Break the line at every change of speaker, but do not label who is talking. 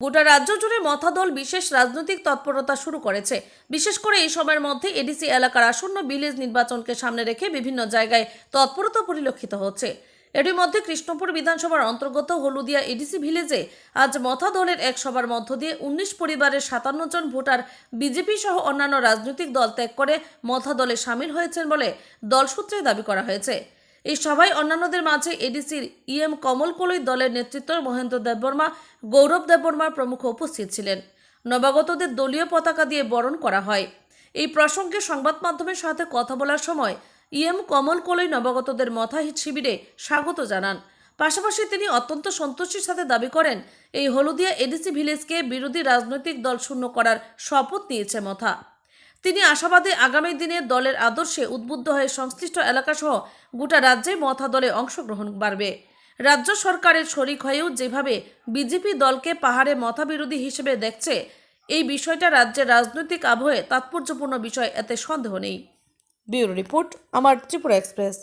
গোটা রাজ্য জুড়ে মথা দল বিশেষ রাজনৈতিক তৎপরতা শুরু করেছে। বিশেষ করে এই সময়ের মধ্যে এডিসি এলাকার আসন্ন ভিলেজ নির্বাচনকে সামনে রেখে বিভিন্ন জায়গায় তৎপরতা পরিলক্ষিত হচ্ছে। এরই মধ্যে কৃষ্ণপুর বিধানসভার অন্তর্গত হলুদিয়া এডিসি ভিলেজে আজ মথা দলের এক সভার মধ্য দিয়ে 19 পরিবারের 57 জন ভোটার বিজেপি সহ অন্যান্য রাজনৈতিক দল ত্যাগ করে মথা দলে সামিল হয়েছেন বলে দল সূত্রে দাবি করা হয়েছে। এই সভায় অন্যান্যদের মাঝে এডিসির ইএম কমল কলই দলের নেতৃত্ব মহেন্দ্র দেববর্মা, গৌরব দেববর্মা প্রমুখ উপস্থিত ছিলেন। নবাগতদের দলীয় পতাকা দিয়ে বরণ করা হয়। এই প্রসঙ্গে সংবাদ মাধ্যমের সাথে কথা বলার সময় ইএম কমল কলই নবাগতদের মথা শিবিরে স্বাগত জানান। পাশাপাশি তিনি অত্যন্ত সন্তুষ্টির সাথে দাবি করেন, এই হলুদিয়া এডিসি ভিলেজকে বিরোধী রাজনৈতিক দল শূন্য করার শপথ নিয়েছে মথা। তিনি আশাবাদী আগামী দিনে দলের আদর্শে উদ্বুদ্ধ হয়ে সংশ্লিষ্ট এলাকাসহ গোটা রাজ্যে মথা দলে অংশগ্রহণ বাড়বে। রাজ্য সরকারের শরিক হয়েও যেভাবে বিজেপি দলকে পাহাড়ে মথা বিরোধী হিসেবে দেখছে, এই বিষয়টা রাজ্যের রাজনৈতিক আবহে তাৎপর্যপূর্ণ বিষয়, এতে সন্দেহ নেই। ব্যুরো রিপোর্ট, আমার ত্রিপুরা এক্সপ্রেস।